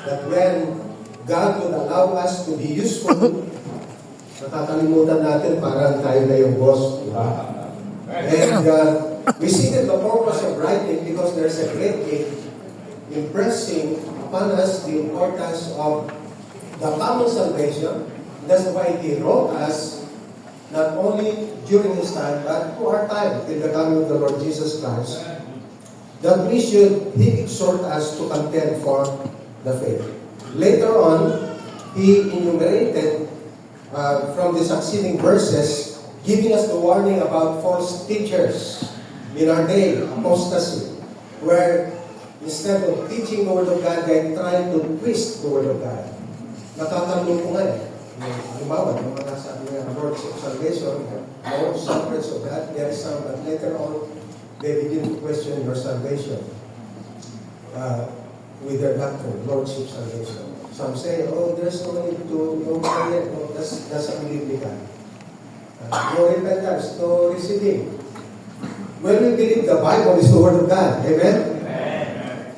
that when God would allow us to be useful, nakakalimutan natin parang tayo na yung boss. Diba? And we see that the purpose of writing because there's a great need impressing upon us the importance of the common salvation. That's why He wrote us not only during His time, but to our time, till the coming of the Lord Jesus Christ, that He exhort us to contend for the faith. Later on, He enumerated from the succeeding verses, giving us the warning about false teachers in our day, apostasy, where instead of teaching the Word of God, they're trying to twist the Word of God. Natatanong ko nga eh. Halimbawa, yung mga sabi nga, Lord's of Salvation, Lord's Secrets of God, there is some, but later on, they begin to question your salvation with their doctrine, Lordship Salvation. Some say, oh, there's no need to know yet. No, that's unbiblical. No repentance, no receiving. When we believe the Bible is the Word of God, amen?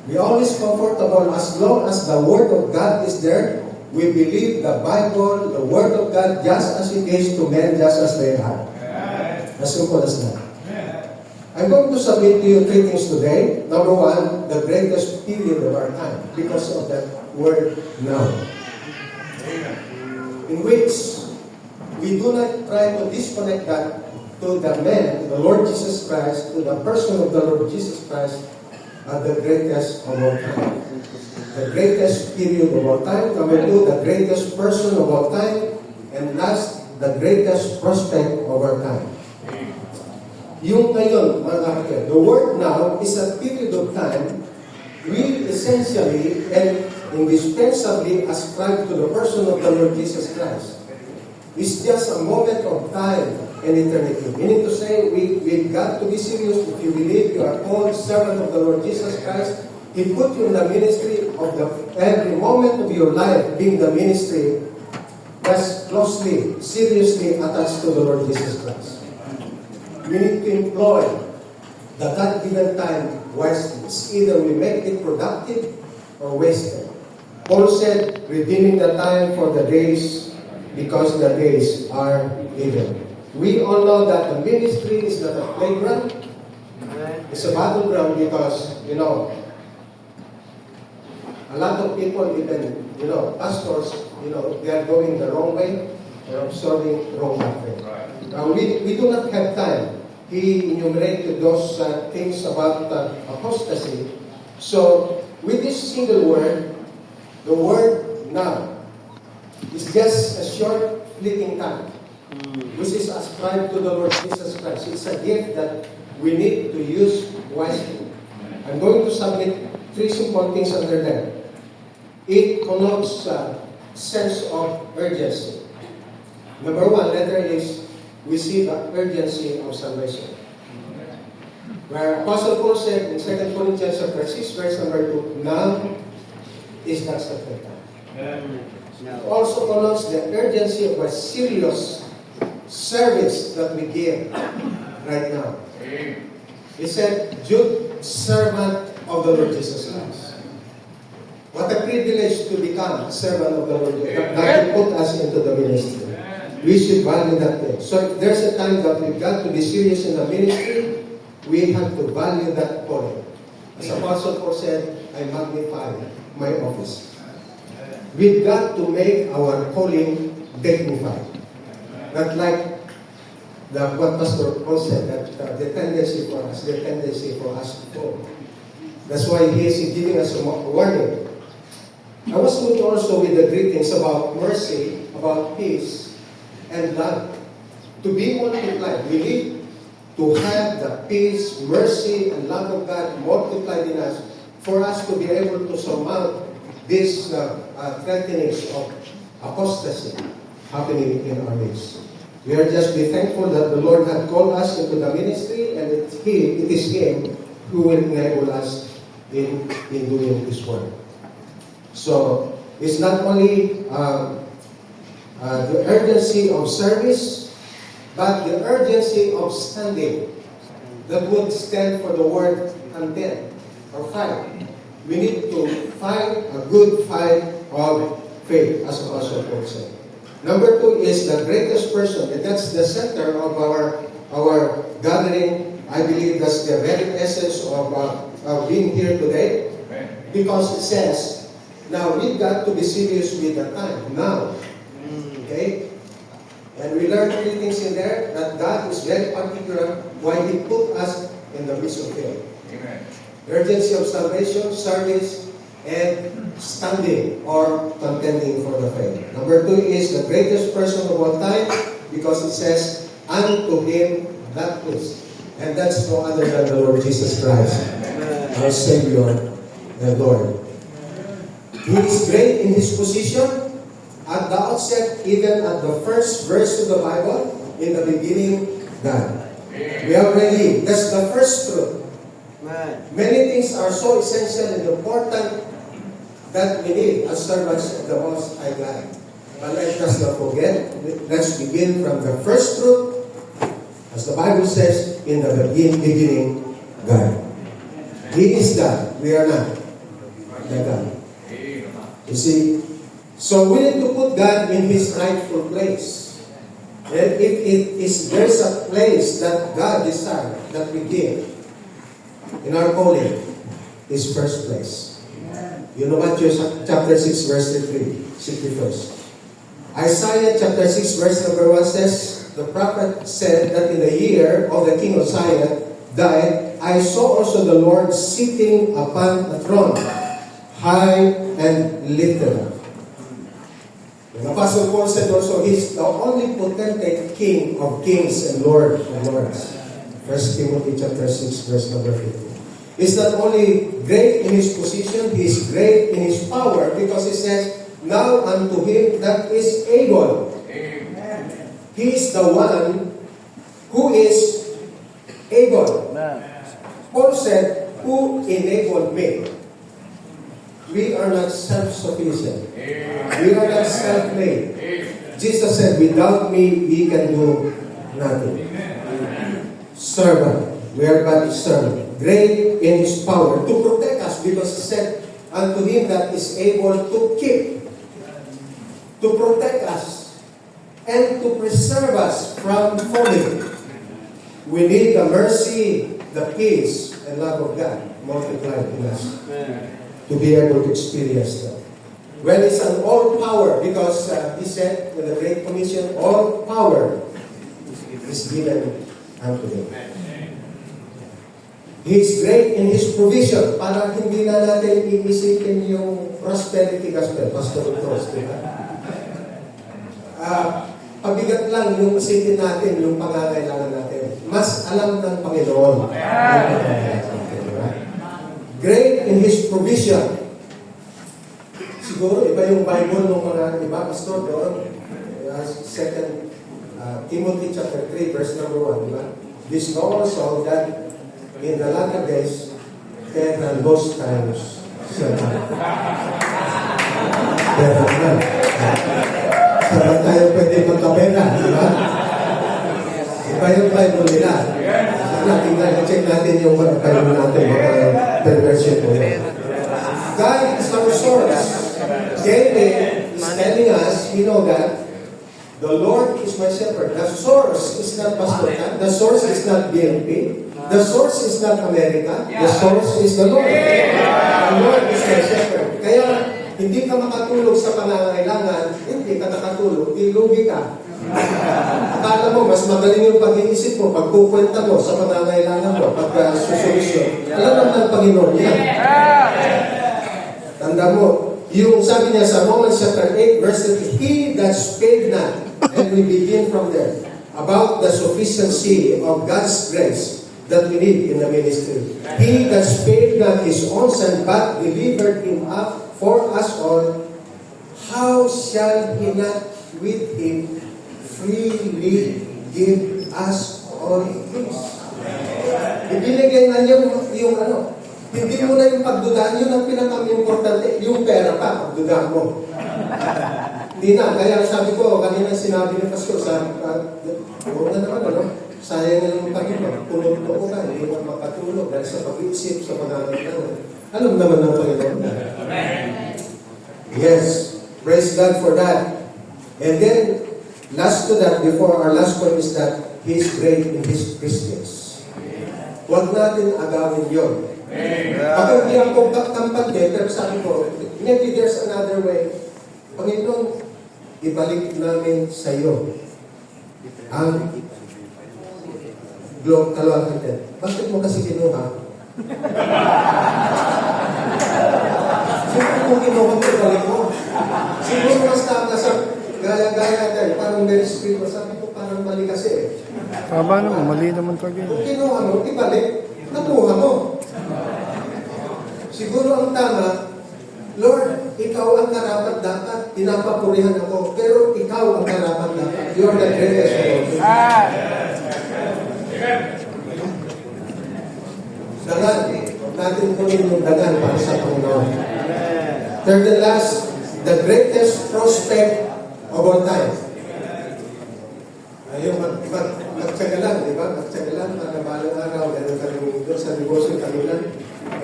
We always comfortable as long as the Word of God is there. We believe the Bible, the Word of God, just as it is to men, just as they are. As simple as that. I'm going to submit to you three things today. Number one, the greatest period of our time, because of that word now. In which we do not try to disconnect that to the man, the Lord Jesus Christ, to the person of the Lord Jesus Christ, as the greatest of all time. The greatest period of all time. Number two, the greatest person of all time. And last, the greatest prospect of our time. Yung ngayon, mga kapatid, the word now is a period of time we essentially and indispensably ascribe to the person of the Lord Jesus Christ. It's just a moment of time and eternity. Meaning to say, we've got to be serious. If you believe you are called servant of the Lord Jesus Christ, He put you in the ministry of every moment of your life being the ministry that's closely, seriously attached to the Lord Jesus Christ. We need to employ the God-given time wisely. It's either we make it productive or wasted. Paul said, redeeming the time for the days because the days are evil. We all know that the ministry is not a playground. It's a battleground because, a lot of people, even, pastors, they are going the wrong way or absorbing wrong doctrine. We do not have time. He enumerated those things about apostasy. So, with this single word, the word now, is just a short, fleeting time, which is ascribed to the Lord Jesus Christ. It's a gift that we need to use wisely. I'm going to submit three simple things under there. It connotes a sense of urgency. Number one, letter is, we see the urgency of salvation. Where Apostle Paul said in 2 Corinthians chapter 6, verse number 2, now is not the time. It also connotes the urgency of a serious service that we give right now. He said, Jude, servant of the Lord Jesus Christ. What a privilege to become a servant of the Lord. God put us into the ministry. We should value that thing. So if there's a time that we've got to be serious in the ministry, we have to value that calling. As Apostle Paul said, I magnify my office. We've got to make our calling dignified. Not like what Pastor Paul said, that the tendency for us to fall. That's why he is giving us a warning. I was looking also with the greetings about mercy, about peace, and love. To be multiplied, we need to have the peace, mercy, and love of God multiplied in us for us to be able to surmount these threatenings of apostasy happening in our midst. We are just be thankful that the Lord had called us into the ministry, and it is Him who will enable us in doing His work. So, it's not only the urgency of service, but the urgency of standing that would stand for the word contend or fight. we need to fight a good fight of faith, as Apostle Paul said. Number two is the greatest person, and that's the center of our gathering. I believe that's the very essence of being here today. Because it says, now we've got to be serious with the time. Now, okay? And we learned three things in there, that God is very particular why He put us in the midst of Him. Amen. Urgency of salvation, service, and standing or contending for the faith. Number two is the greatest person of all time, because it says, unto Him that is. And that's no other than the Lord Jesus Christ, our Savior and Lord. He is great in His position. At the outset, even at the first verse of the Bible, in the beginning, God. We already, that's the first truth. Many things are so essential and important that we need as servants of the Most High God. But let us not forget, let's begin from the first truth. As the Bible says, in the beginning, God. He is God. We are not the God. You see, so we need to put God in His rightful place. And if there's a place that God desires that we give in our calling, His first place. You know Matthew chapter 6 verse 61st. Isaiah chapter 6 verse number 1 says, the prophet said that in the year of the king of Zion died, I saw also the Lord sitting upon a throne, high and lifted up. The Apostle Paul said also, He's the only potentate King of kings and Lord of lords. 1 Timothy chapter 6, verse number 15. He's not only great in His position, He is great in His power, because He says, now unto Him that is able. Amen. He is the one who is able. Amen. Paul said, who enabled me? We are not self-sufficient. We are not self-made. Jesus said, without me, ye can do nothing. Servant. We are but servant. Great in His power to protect us, because He said, unto Him that is able to keep, to protect us, and to preserve us from falling. We need the mercy, the peace, and love of God multiplied in us. To be able to experience that. Well, it's an all power, because He said in the Great Commission, all power is given unto Him. He is great in His provision, para hindi na natin iisipin yung prosperity gospel, Pastor Utos, di ba? Pabigat lang yung isipin natin yung pangangailangan natin. Mas alam ng Panginoon. Great in His provision. Siguro, iba yung Bible ng mga iba, Pastor, doon. 2 Timothy chapter 3, verse number 1, di ba? This know also that in the latter days, there are lost times. Saan tayo pwede magkapera, di ba? Iba yung Bible nila. Check natin yung Bible natin, mga perversion po yan. God is our source. David is telling us, you know that, the Lord is my shepherd. The source is not Pastor Tan. The source is not BNP. The source is not America. The source is the Lord. The Lord is my shepherd. Kaya, hindi ka makatulog sa pangangailangan, hindi ka nakatulog, ilugi ka. Akala mo, mas magaling yung pag-iisip mo, pagkukwenta mo sa pangangailangan mo, pag-susolusyon. Alam naman ang Panginoon yan. Tanda mo, yung sabi niya sa Romans chapter 8, verse 30, He that spared not, and we begin from there, about the sufficiency of God's grace that we need in the ministry. He that spared not His own Son, but delivered Him up for us all, how shall He not with Him freely give us all things? Ibinigay na yung ano, hindi mo na yung pagdudaan, yun ang pinaka-importante, yung pera pa, pagdudaan mo. Hindi na, kaya sabi ko, kanina sinabi ni Pastor, huwag na naman, ano, sayang na yung Panginoon, tulog ko ka, hindi mo makatulog dahil sa pag-iisip, sa pangangailangan. Alam naman ng Panginoon. Yes, praise God for that. And then, last to that, before our last point is that He is great in His Christians. Huwag natin agawin yun. Bakit hindi ako kampante, pero sabi ko, maybe there's another way. Panginoon, ibalik namin sa iyo ang globe kalawatan. Bakit mo kasi kinuha? Siyempre kung kinuha mo, ibalik mo. Siguro mas tama sa gaya-gaya tayo, parang very spiritual. Sabi ko, parang mali kasi eh. Tama naman, mali naman kagaya. Kung kinuha mo, ibalik, nakuha mo. Siguro ang tama, Lord, ikaw ang karapat dapat. Pinapapurihan ako, pero ikaw ang karapat dapat. You're the greatest Lord. Dagan, natin kunin yung dagan para sa Panginoon. Third and last, the greatest prospect of all time. Ayun, magtsaga lang, di ba? Magtsaga lang, para balang araw, ganun kami doon sa negosyo kanilang,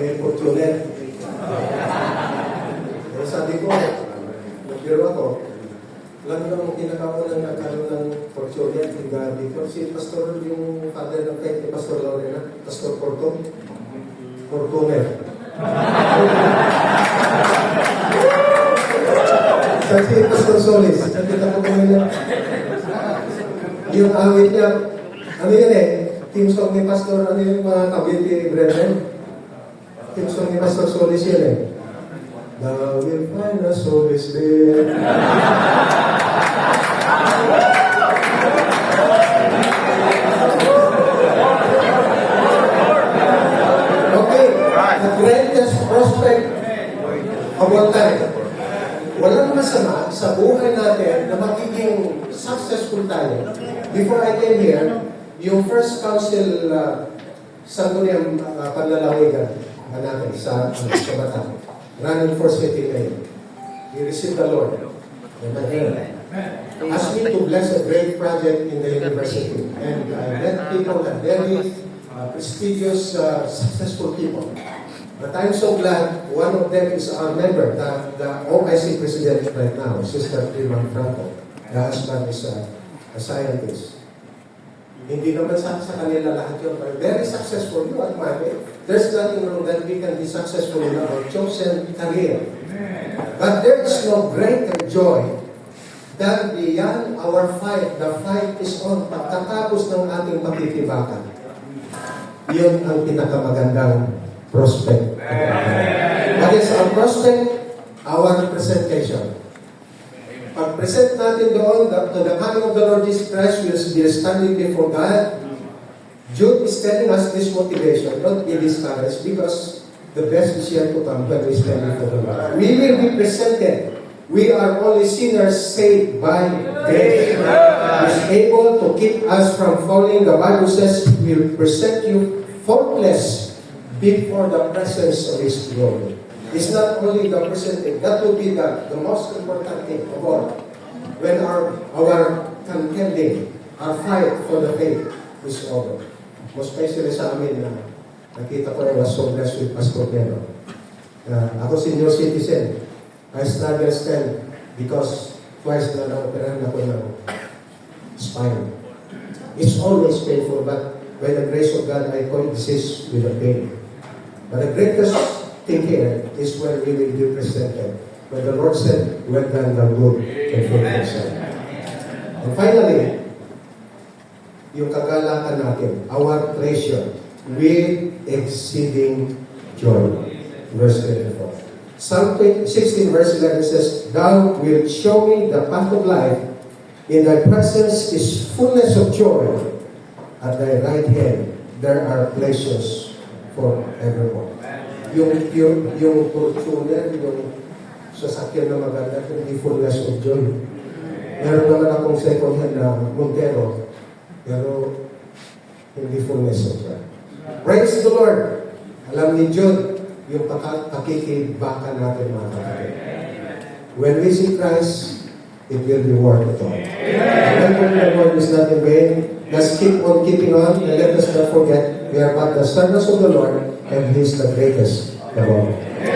may fortuner. Eh, sabi ko, nagbiro ako, alam mo naman kinakaunang nagkaroon ng fortuner, yung gabi ko, si Pastor, yung father ng faith ni Pastor Lorena, Pastor Porto, fortuner. Sa si Pastor Solis, nakita ko kanina, yung awit niya, ano yun eh, team song ni Pastor, ano yung mga kabiti brethren? Team song ni Pastor Solis yun eh. Thou will find a solace there. Okay, the greatest prospect of all time. Walang masama sa buhay natin na magiging successful tayo. Before I came here, yung first council sangguniang panlalawigan natin sa Bataan, running for city mayor. We received the Lord. Amen. Asked me to bless a great project in the university. And I met people that very prestigious, successful people. But I'm so glad one of them is our member, the OIC president right now, Sister Ivan Franco. The husband is a scientist. Hindi naman sa kanila lahat yun, but very successful. You admire it. There's nothing wrong that we can be successful in our chosen career. But there is no greater joy than beyond our fight. The fight is on. Pagkatapos ng ating pagtitibakan. Yun ang pinakamagandang prospect. What is our prospect? Our presentation. Pag-present natin doon, to the coming of the Lord Jesus Christ, we will be standing before God. Jude is telling us this motivation, don't be discouraged, because the best is yet to come when we stand before the Lord. We will be presented. We are only sinners saved by grace. He is able to keep us from falling. The Bible says, He will present you faultless before the presence of His glory. It's not only the presenting, that will be the most important thing of all. When our contending, our fight for the faith is over. Most especially sa amin na nakita ko I was so blessed with Pastor Pedro. Ako senior citizen. I struggle still because twice na na-operahan ako ng spine. It's always painful, but by the grace of God, I coexist with the pain. But the greatest thing here is when we will be presented. When the Lord said, well done, thou good and faithful servant. And finally, yung kagalakan natin, our treasure, with exceeding joy. Verse 24. Psalm 16 verse 11 says, Thou wilt show me the path of life. In thy presence is fullness of joy. At thy right hand there are pleasures forevermore. Yung fortuner, yung sasakyan na maganda, hindi fullness of joy. Meron naman akong second hand na Montero, pero hindi fullness of joy. Praise the Lord! Alam ni Jude, yung pakikibakan natin mga kapatid. When we see Christ, it will be worth it all. Remember, the Lord is not in vain. Let's keep on keeping on, and let us not forget, we are but the servants of the Lord, and He is the greatest the Lord.